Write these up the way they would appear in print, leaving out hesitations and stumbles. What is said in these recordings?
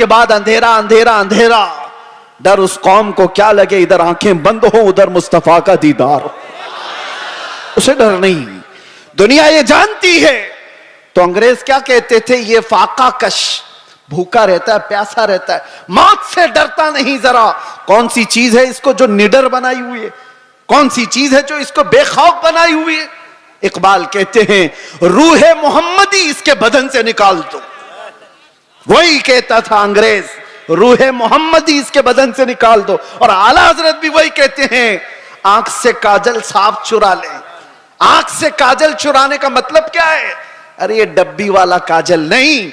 उसके बाद अंधेरा अंधेरा अंधेरा। डर उस कौम को क्या लगे, इधर आंखें बंद हो उधर मुस्तफा का दीदार हो, उसे डर नहीं। दुनिया ये जानती है। तो अंग्रेज क्या कहते थे, ये फाका कश, भूखा रहता है, प्यासा रहता है, मौत से डरता नहीं जरा। कौन सी चीज है इसको जो निडर बनाई हुई है, कौन सी चीज है जो इसको बेखौफ बनाई हुई है। इकबाल कहते हैं रूहे मोहम्मदी इसके बदन से निकाल दो। वही कहता था अंग्रेज, रूहे मोहम्मदी इसके बदन से निकाल दो। और आला हजरत भी वही कहते हैं, आंख से काजल साफ चुरा ले। आंख से काजल चुराने का मतलब क्या है? अरे ये डब्बी वाला काजल नहीं,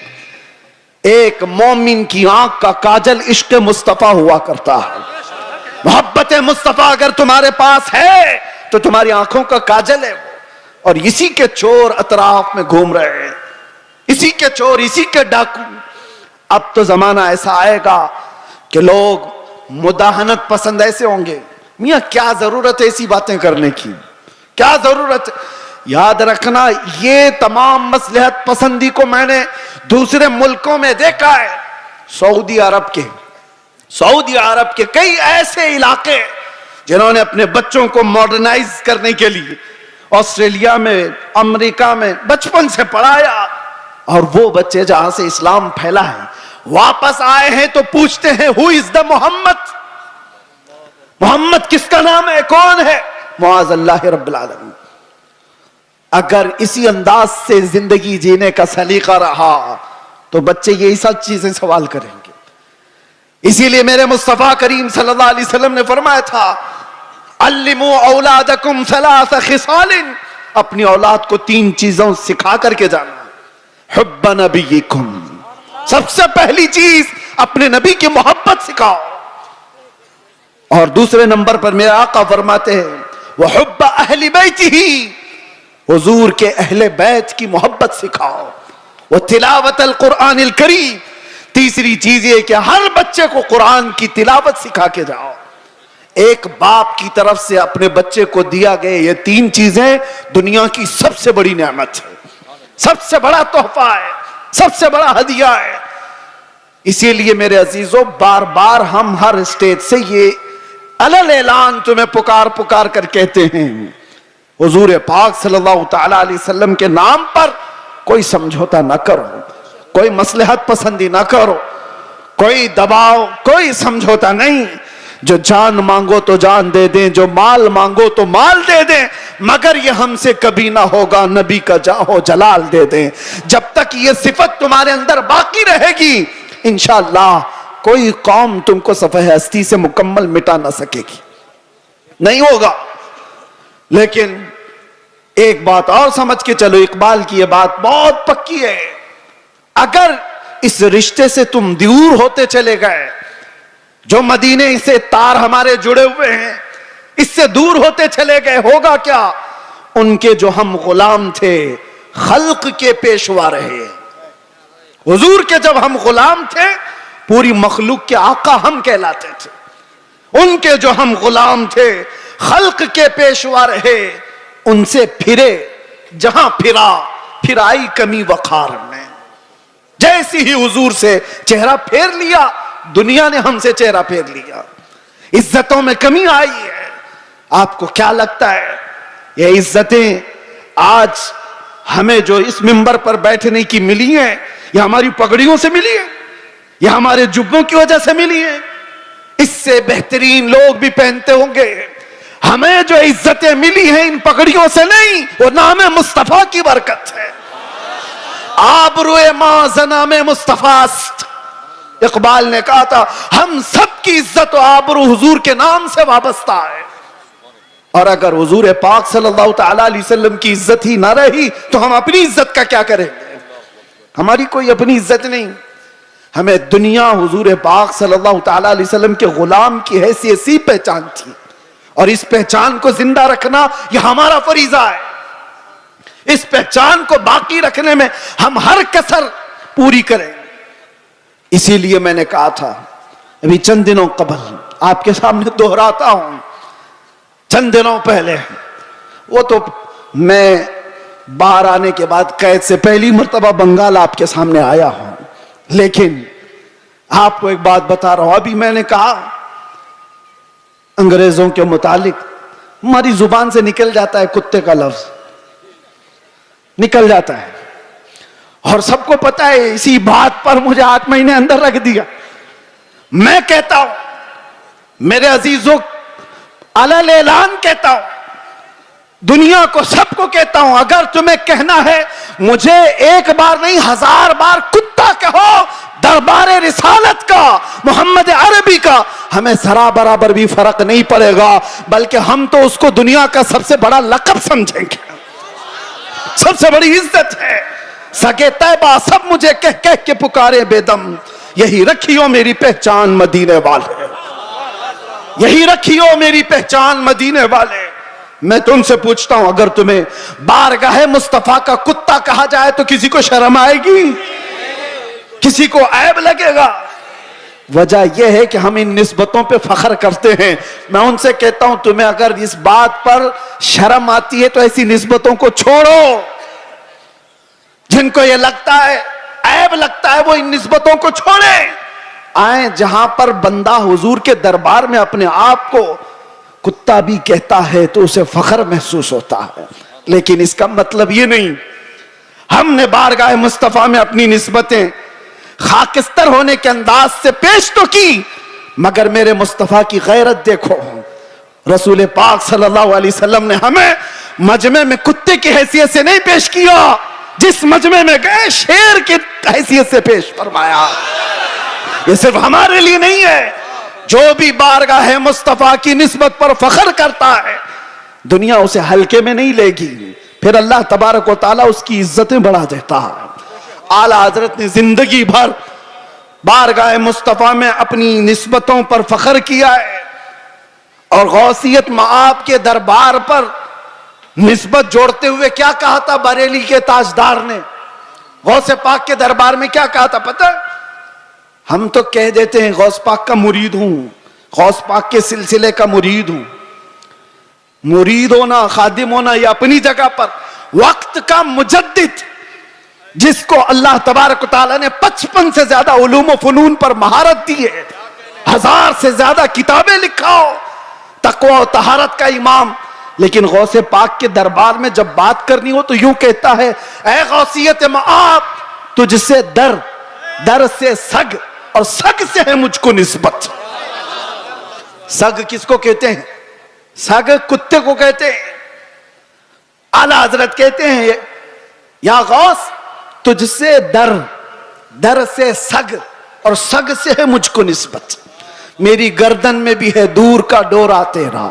एक मोमिन की आंख का काजल इश्क मुस्तफा हुआ करता है। मोहब्बत मुस्तफा अगर तुम्हारे पास है तो तुम्हारी आंखों का काजल है वो। और इसी के चोर अतराफ में घूम रहे हैं, इसी के चोर, इसी के डाकू। अब तो जमाना ऐसा आएगा कि लोग मुदाहनत पसंद ऐसे होंगे, मियां क्या जरूरत है ऐसी बातें करने की, क्या जरूरत है। याद रखना, ये तमाम मसलहत पसंदी को मैंने दूसरे मुल्कों में देखा है। सऊदी अरब के कई ऐसे इलाके जिन्होंने अपने बच्चों को मॉडर्नाइज करने के लिए ऑस्ट्रेलिया में, अमेरिका में बचपन से पढ़ाया, और वो बच्चे जहां से इस्लाम फैला है वापस आए हैं तो पूछते हैं who is the Mohammed, Mohammed किसका नाम है, कौन है? मुआज़ अल्लाह रब्बिल आलमीन। अगर इसी अंदाज से जिंदगी जीने का सलीका रहा तो बच्चे यही सब चीजें सवाल करेंगे। इसीलिए मेरे मुस्तफा करीम सल्लल्लाहु अलैहि वसल्लम ने फरमाया था, अल्लिमू औलादकुम सलासा खिसालिन, अपनी औलाद को 3 चीजों सिखा करके जाना। हुब्ब नबीकुम, सबसे पहली चीज अपने नबी की मोहब्बत सिखाओ। और दूसरे नंबर पर मेरे आका फरमाते हैं वह हुब्ब अहली बैतिही, हुजूर के अहले बैत की मोहब्बत सिखाओ। वह तिलावत अल कुरान अल करीम, तीसरी चीज ये कि हर बच्चे को कुरान की तिलावत सिखा के जाओ। एक बाप की तरफ से अपने बच्चे को दिया गए ये 3 चीजें दुनिया की सबसे बड़ी नेमत है, सबसे बड़ा तोहफा है, सबसे बड़ा हदिया है। इसीलिए मेरे अजीजों, बार बार हम हर स्टेज से ये अलल ऐलान तुम्हें पुकार पुकार कर कहते हैं, हुजूर पाक सल्लल्लाहु तआला अलैहि वसल्लम के नाम पर कोई समझौता ना करो, कोई मसलहत पसंदी ना करो, कोई दबाव, कोई समझौता नहीं। जो जान मांगो तो जान दे दें, जो माल मांगो तो माल दे दें, मगर ये हमसे कभी ना होगा नबी का जाहो जलाल दे दें। जब तक ये सिफत तुम्हारे अंदर बाकी रहेगी, इंशाअल्लाह कोई कौम तुमको सफ़े हस्ती से मुकम्मल मिटा ना सकेगी, नहीं होगा। लेकिन एक बात और समझ के चलो, इकबाल की ये बात बहुत पक्की है, अगर इस रिश्ते से तुम दूर होते चले गए, जो मदीने से तार हमारे जुड़े हुए हैं इससे दूर होते चले गए, होगा क्या? उनके जो हम गुलाम थे, खल्क के पेशवा रहे। हुजूर के जब हम गुलाम थे, पूरी मखलूक के आका हम कहलाते थे। उनके जो हम गुलाम थे, खल्क के पेशवा रहे, उनसे फिरे जहां फिरा, फिर आई कमी वखार में। जैसी ही हुजूर से चेहरा फेर लिया, दुनिया ने हमसे चेहरा फेर लिया, इज्जतों में कमी आई है। आपको क्या लगता है ये इज्जतें आज हमें जो इस मिंबर पर बैठने की मिली हैं, ये हमारी पगड़ियों से मिली है, ये हमारे जुब्बों की वजह से मिली है? इससे बेहतरीन लोग भी पहनते होंगे। हमें जो इज्जतें मिली हैं इन पगड़ियों से नहीं, वो नाम मुस्तफा की बरकत है। आबरूए मां ज़नाम मुस्तफास्त, इकबाल ने कहा था हम सब की इज्जत और आबरू हुजूर के नाम से वाबस्ता है। और अगर हुजूर पाक सल्लल्लाहु तआला अलैहि वसल्लम की इज्जत ही ना रही तो हम अपनी इज्जत का क्या करेंगे? हमारी कोई अपनी इज्जत नहीं। हमें दुनिया हुजूर पाक सल्लल्लाहु तआला अलैहि वसल्लम के गुलाम की हैसियत सी पहचान थी, और इस पहचान को जिंदा रखना यह हमारा फरीजा है। इस पहचान को बाकी रखने में हम हर कसर पूरी करें। इसीलिए मैंने कहा था अभी चंद दिनों कबल, आपके सामने दोहराता हूं, चंद दिनों पहले, वो तो मैं बाहर आने के बाद कैद से पहली मर्तबा बंगाल आपके सामने आया हूं, लेकिन आपको एक बात बता रहा हूं, अभी मैंने कहा अंग्रेजों के मुतालिक हमारी जुबान से निकल जाता है कुत्ते का लफ्ज, निकल जाता है, और सबको पता है। इसी बात पर मुझे 8 महीने अंदर रख दिया। मैं कहता हूं, मेरे अजीजों, अलल ऐलान कहता हूं, दुनिया को, सबको कहता हूं, अगर तुम्हें कहना है मुझे एक बार नहीं 1000 बार कुत्ता कहो, दरबारे रिसालत का, मोहम्मद अरबी का, हमें जरा बराबर भी फर्क नहीं पड़ेगा, बल्कि हम तो उसको दुनिया का सबसे बड़ा लक़ब समझेंगे, सबसे बड़ी इज्जत है। सगे तैबा सब मुझे कह कह के पुकारे बेदम, यही रखियो मेरी पहचान मदीने वाले, यही रखियो मेरी पहचान मदीने वाले। मैं तुमसे पूछता हूं, अगर तुम्हें बारगाह मुस्तफा का कुत्ता कहा जाए तो किसी को शर्म आएगी? किसी को ऐब लगेगा? वजह यह है कि हम इन निस्बतों पे फख्र करते हैं। मैं उनसे कहता हूं, तुम्हें अगर इस बात पर शर्म आती है तो ऐसी निस्बतों को छोड़ो। जिनको यह लगता है, ऐब लगता है, वो इन निस्बतों को छोड़े। आए जहां पर बंदा हुजूर के दरबार में अपने आप को कुत्ता भी कहता है तो उसे फख्र महसूस होता है, लेकिन इसका मतलब ये नहीं। हमने बारगाह मुस्तफा में अपनी निस्बतें खाकिस्तर होने के अंदाज से पेश तो की, मगर मेरे मुस्तफा की गैरत देखो। रसूल पाक सल्लल्लाहु अलैहि वसल्लम ने हमें मजमे में कुत्ते की हैसियत से नहीं पेश किया, जिस मजमे में गए शेर की हैसियत से पेश फरमाया। ये सिर्फ हमारे लिए नहीं है, जो भी बारगाह मुस्तफा की निस्बत पर फख्र करता है, दुनिया उसे हल्के में नहीं लेगी, फिर अल्लाह तबारक व तआला उसकी इज्जतें बढ़ा देता है। आला हजरत ने जिंदगी भर बारगाह मुस्तफा में अपनी निस्बतों पर फख्र किया है, और गौसियत मआब के दरबार पर निस्बत जोड़ते हुए क्या कहा था बरेली के ताजदार ने? गौसे पाक के दरबार में क्या कहा था पता है? हम तो कह देते हैं गौस पाक का मुरीद हूं, गौस पाक के सिलसिले का मुरीद हूं। मुरीद होना, खादिम होना, ये अपनी जगह पर। वक्त का मुजद्दिद, जिसको अल्लाह तबारक तआला ने 55 से ज्यादा उलूम व फनून पर महारत दी है, 1000 से ज्यादा किताबें लिखाओ, तकवा और तहारत का इमाम, लेकिन गौसे पाक के दरबार में जब बात करनी हो तो यूं कहता है, ऐ गौसियत मआब, तुझसे दर, दर से सग, और सग से है मुझको निस्बत। सग किसको कहते हैं? सग कुत्ते को कहते हैं। आला हजरत कहते हैं, या गौस, तुझसे दर, दर से सग, और सग से है मुझको निस्बत। मेरी गर्दन में भी है दूर का डोरा तेरा,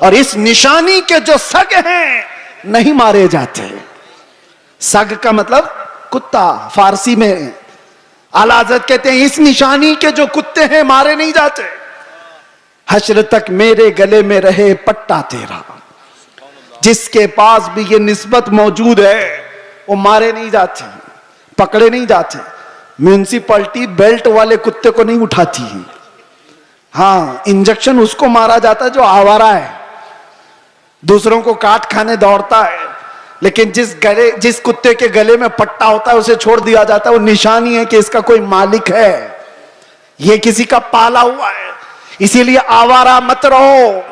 और इस निशानी के जो सग हैं नहीं मारे जाते। सग का मतलब कुत्ता, फारसी में। आला हज़रत कहते हैं, इस निशानी के जो कुत्ते हैं मारे नहीं जाते। हश्र तक मेरे गले में रहे पट्टा तेरा, जिसके पास भी ये निस्बत मौजूद है वो मारे नहीं जाते, पकड़े नहीं जाते। म्यूनिसिपैलिटी बेल्ट वाले कुत्ते को नहीं उठाती है। हाँ, इंजेक्शन उसको मारा जाता है जो आवारा है, दूसरों को काट खाने दौड़ता है, लेकिन जिस कुत्ते के गले में पट्टा होता है उसे छोड़ दिया जाता है। वो निशानी है कि इसका कोई मालिक है, ये किसी का पाला हुआ है। इसीलिए आवारा मत रहो,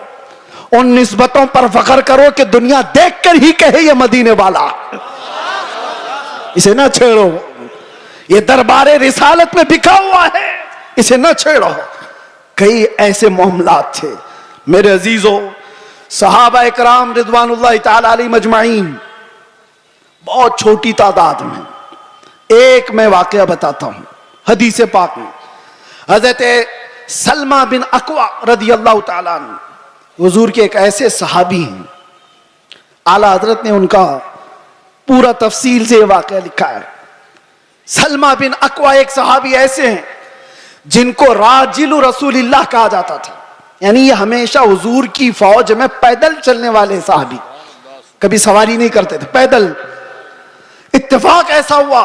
उन निस्बतों पर फख्र करो कि दुनिया देखकर ही कहे ये मदीने वाला। इसे ना छेड़ो, ये दरबारे रिसालत में बिका हुआ है, इसे ना छेड़ो। कई ऐसे मामलात थे मेरे अजीजों, सहाबा इकराम रिदवानुल्लाह ताला अलैहिम अजमाइन, बहुत छोटी तादाद में। एक मैं वाकया बताता हूं हदीस पाक में। हजरत सलमा बिन अकवा रदी अल्लाह ताला अन्हु हुजूर के एक ऐसे सहाबी हैं, आला हजरत ने उनका पूरा तफसील से वाकया लिखा है। सलमा बिन अकवा एक सहाबी ऐसे हैं जिनको राजिलु रसूलिल्लाह कहा जाता था, यानी ये हमेशा हुजूर की फौज में पैदल चलने वाले साहबी, कभी सवारी नहीं करते थे, पैदल। इत्तेफाक ऐसा हुआ,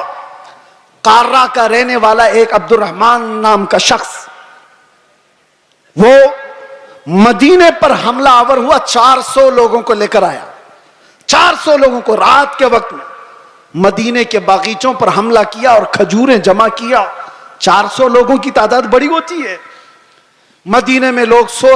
कार्रा का रहने वाला एक अब्दुर्रहमान नाम का शख्स, वो मदीने पर हमला आवर हुआ, 400 लोगों को लेकर आया। 400 लोगों को रात के वक्त में मदीने के बागीचों पर हमला किया और खजूरें जमा किया, 400 लोगों की तादाद बड़ी होती है। मदीने में लोग सो